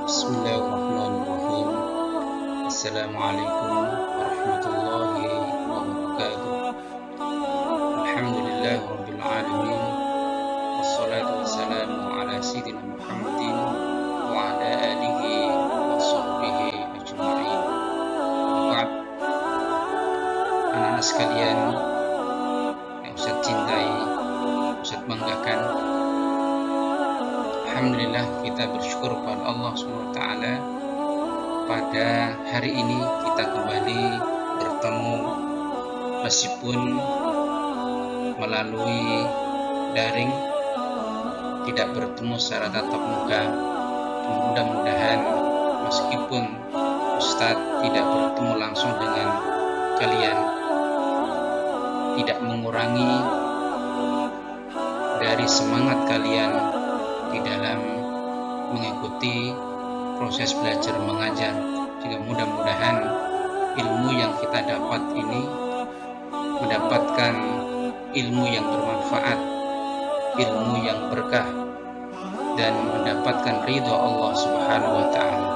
Bismillahirrahmanirrahim. Assalamualaikum warahmatullahi wabarakatuh. Alhamdulillah rabbil alamin. Wassalatu wassalamu ala sayyidina Muhammadin wa ala alihi wa sahbihi ajma'in. Ba'd. Anak-anak sekalian yang Ustaz cintai, Ustaz banggakan, alhamdulillah kita bersyukur kepada Allah SWT. Pada hari ini kita kembali bertemu meskipun melalui daring, tidak bertemu secara tatap muka. Mudah-mudahan meskipun Ustadz tidak bertemu langsung dengan kalian, tidak mengurangi dari semangat kalian di dalam mengikuti proses belajar mengajar. Juga mudah-mudahan ilmu yang kita dapat ini mendapatkan ilmu yang bermanfaat, ilmu yang berkah, dan mendapatkan ridho Allah Subhanahu wa Ta'ala.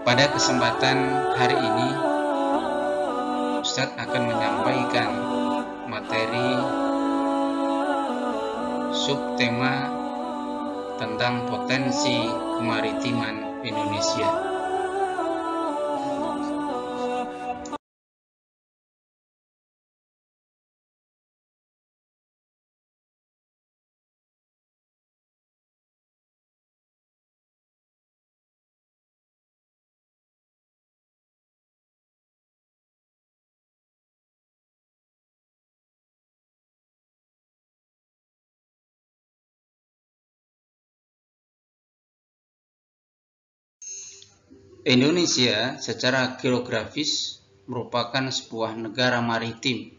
Pada kesempatan hari ini, Ustadz akan menyampaikan materi subtema tentang potensi kemaritiman Indonesia. Indonesia secara geografis merupakan sebuah negara maritim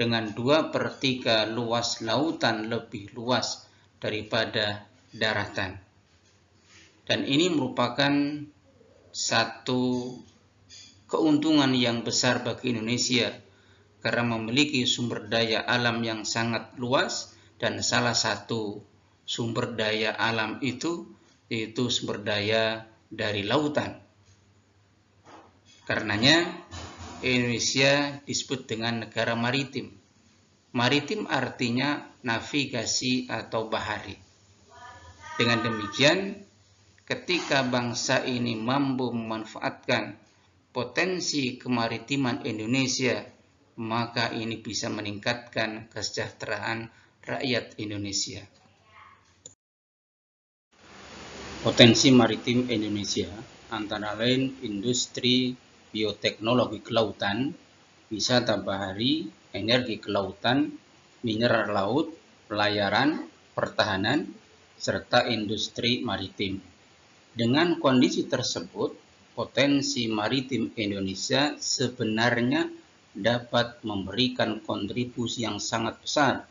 dengan 2/3 luas lautan lebih luas daripada daratan. Dan ini merupakan satu keuntungan yang besar bagi Indonesia karena memiliki sumber daya alam yang sangat luas, dan salah satu sumber daya alam itu yaitu sumber daya dari lautan. Karenanya Indonesia disebut dengan negara maritim. Maritim artinya navigasi atau bahari. Dengan demikian, ketika bangsa ini mampu memanfaatkan potensi kemaritiman Indonesia, maka ini bisa meningkatkan kesejahteraan rakyat Indonesia. Potensi maritim Indonesia antara lain industri bioteknologi kelautan, wisata bahari, energi kelautan, mineral laut, pelayaran, pertahanan, serta industri maritim. Dengan kondisi tersebut, potensi maritim Indonesia sebenarnya dapat memberikan kontribusi yang sangat besar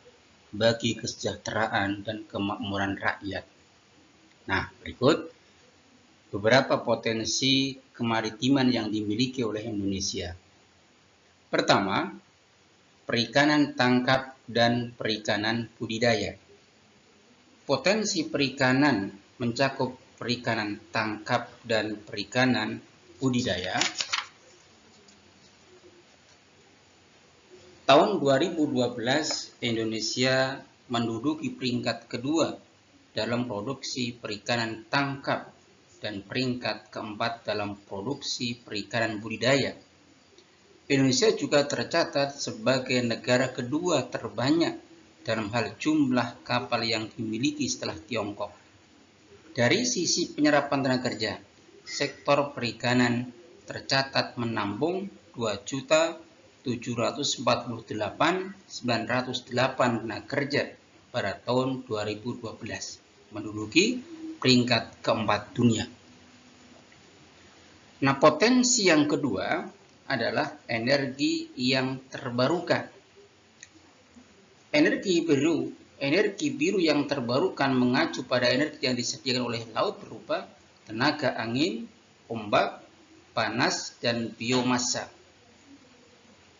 bagi kesejahteraan dan kemakmuran rakyat. Nah, berikut beberapa potensi kemaritiman yang dimiliki oleh Indonesia. Pertama, perikanan tangkap dan perikanan budidaya. Potensi perikanan mencakup perikanan tangkap dan perikanan budidaya. Tahun 2012, Indonesia menduduki peringkat kedua dalam produksi perikanan tangkap dan peringkat keempat dalam produksi perikanan budidaya. Indonesia juga tercatat sebagai negara kedua terbanyak dalam hal jumlah kapal yang dimiliki setelah Tiongkok. Dari sisi penyerapan tenaga kerja, sektor perikanan tercatat menampung 2.748.908 tenaga kerja pada tahun 2012, menduduki peringkat keempat dunia. Nah, potensi yang kedua adalah energi yang terbarukan. Energi biru yang terbarukan mengacu pada energi yang disediakan oleh laut berupa tenaga angin, ombak, panas, dan biomasa.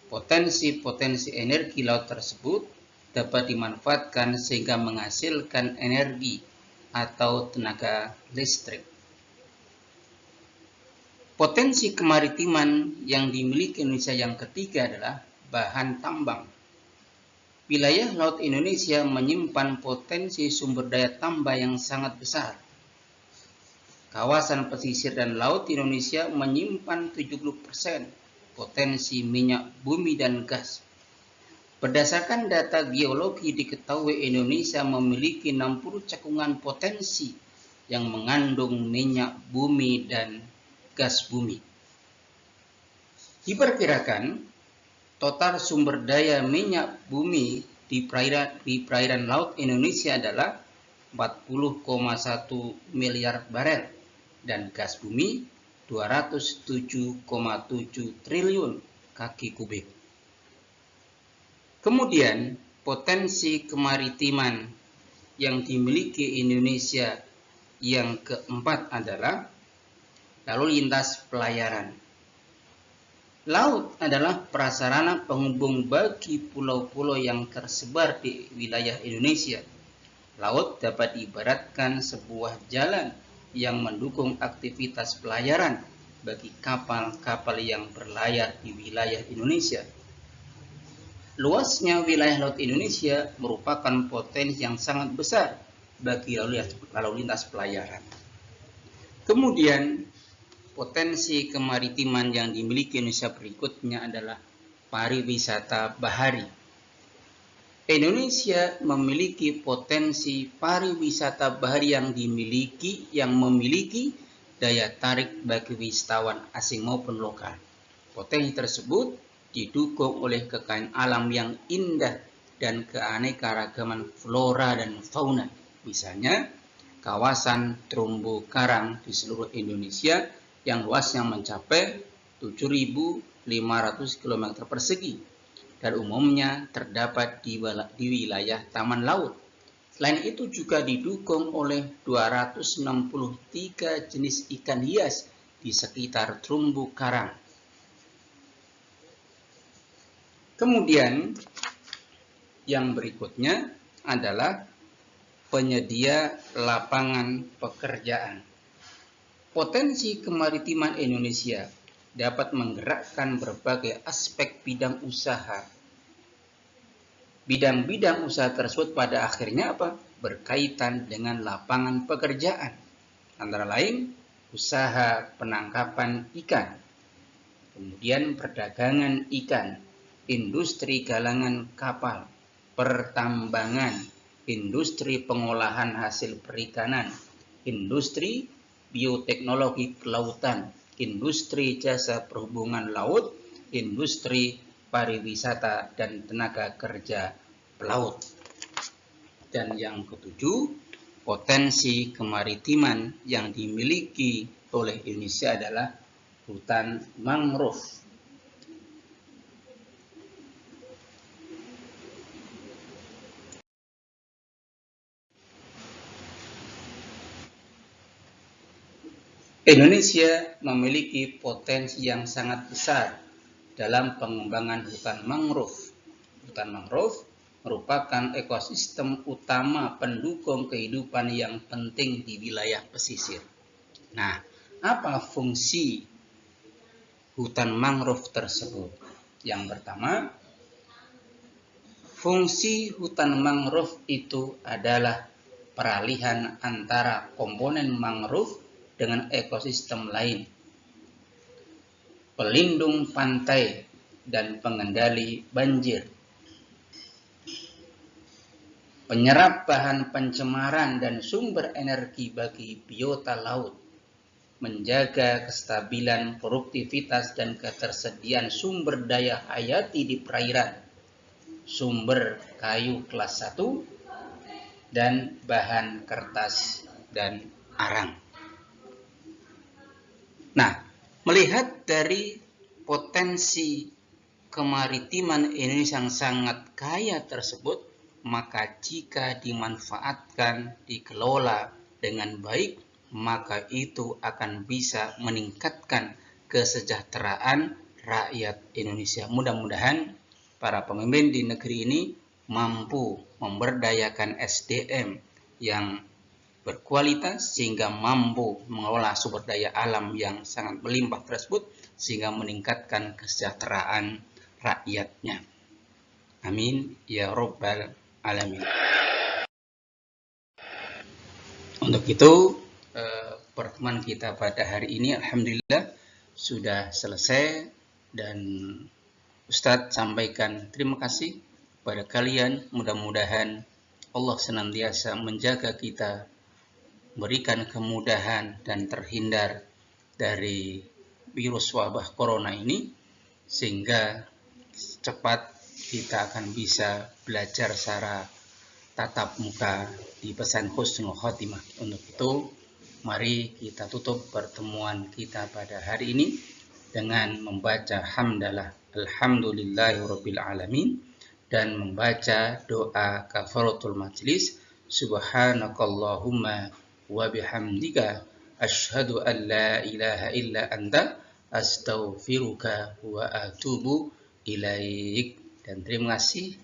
Potensi-potensi energi laut tersebut dapat dimanfaatkan sehingga menghasilkan energi atau tenaga listrik. Potensi kemaritiman yang dimiliki Indonesia yang ketiga adalah bahan tambang. Wilayah laut Indonesia menyimpan potensi sumber daya tambang yang sangat besar. Kawasan pesisir dan laut Indonesia menyimpan 70% potensi minyak bumi dan gas. Berdasarkan data geologi diketahui Indonesia memiliki 60 cekungan potensi yang mengandung minyak bumi dan gas bumi. Diperkirakan total sumber daya minyak bumi di perairan laut Indonesia adalah 40,1 miliar barel dan gas bumi 207,7 triliun kaki kubik. Kemudian, potensi kemaritiman yang dimiliki Indonesia yang keempat adalah lalu lintas pelayaran. Laut adalah prasarana penghubung bagi pulau-pulau yang tersebar di wilayah Indonesia. Laut dapat diibaratkan sebuah jalan yang mendukung aktivitas pelayaran bagi kapal-kapal yang berlayar di wilayah Indonesia. Luasnya wilayah laut Indonesia merupakan potensi yang sangat besar bagi lalu lintas pelayaran. Kemudian, potensi kemaritiman yang dimiliki Indonesia berikutnya adalah pariwisata bahari. Indonesia memiliki potensi pariwisata bahari yang memiliki daya tarik bagi wisatawan asing maupun lokal. Potensi tersebut didukung oleh kekayaan alam yang indah dan keanekaragaman flora dan fauna. Misalnya, kawasan terumbu karang di seluruh Indonesia yang luasnya mencapai 7.500 km persegi dan umumnya terdapat di wilayah taman laut. Selain itu juga didukung oleh 263 jenis ikan hias di sekitar terumbu karang. Kemudian yang berikutnya adalah penyedia lapangan pekerjaan. Potensi kemaritiman Indonesia dapat menggerakkan berbagai aspek bidang usaha. Bidang-bidang usaha tersebut pada akhirnya berkaitan dengan lapangan pekerjaan. Antara lain, usaha penangkapan ikan, kemudian perdagangan ikan, industri galangan kapal, pertambangan, industri pengolahan hasil perikanan, industri bioteknologi kelautan, industri jasa perhubungan laut, industri pariwisata dan tenaga kerja pelaut. Dan yang ketujuh, potensi kemaritiman yang dimiliki oleh Indonesia adalah hutan mangrove. Indonesia memiliki potensi yang sangat besar dalam pengembangan hutan mangrove. Hutan mangrove merupakan ekosistem utama pendukung kehidupan yang penting di wilayah pesisir. Nah, apa fungsi hutan mangrove tersebut? Yang pertama, fungsi hutan mangrove itu adalah peralihan antara komponen mangrove dengan ekosistem lain, pelindung pantai, dan pengendali banjir, penyerap bahan pencemaran dan sumber energi bagi biota laut, menjaga kestabilan produktivitas dan ketersediaan sumber daya hayati di perairan, sumber kayu kelas 1, dan bahan kertas dan arang. Nah, melihat dari potensi kemaritiman Indonesia yang sangat kaya tersebut, maka jika dimanfaatkan, dikelola dengan baik, maka itu akan bisa meningkatkan kesejahteraan rakyat Indonesia. Mudah-mudahan para pemimpin di negeri ini mampu memberdayakan SDM yang berkualitas sehingga mampu mengelola sumber daya alam yang sangat melimpah tersebut sehingga meningkatkan kesejahteraan rakyatnya. Amin ya rabbal alamin. Untuk itu pertemuan kita pada hari ini alhamdulillah sudah selesai, dan Ustadz sampaikan terima kasih pada kalian. Mudah-mudahan Allah senantiasa menjaga kita, berikan kemudahan dan terhindar dari virus wabah corona ini, sehingga cepat kita akan bisa belajar secara tatap muka di pesan husnul khotimah. Untuk itu, mari kita tutup pertemuan kita pada hari ini dengan membaca hamdalah alhamdulillahirabbil alamin dan membaca doa kafaratul majlis. Subhanakallahumma wa bihamdika asyhadu an la ilaha illa anta astaghfiruka wa atubu ilaik. Dan terima kasih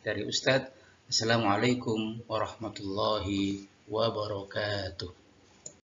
dari Ustadz. Assalamualaikum warahmatullahi wabarakatuh.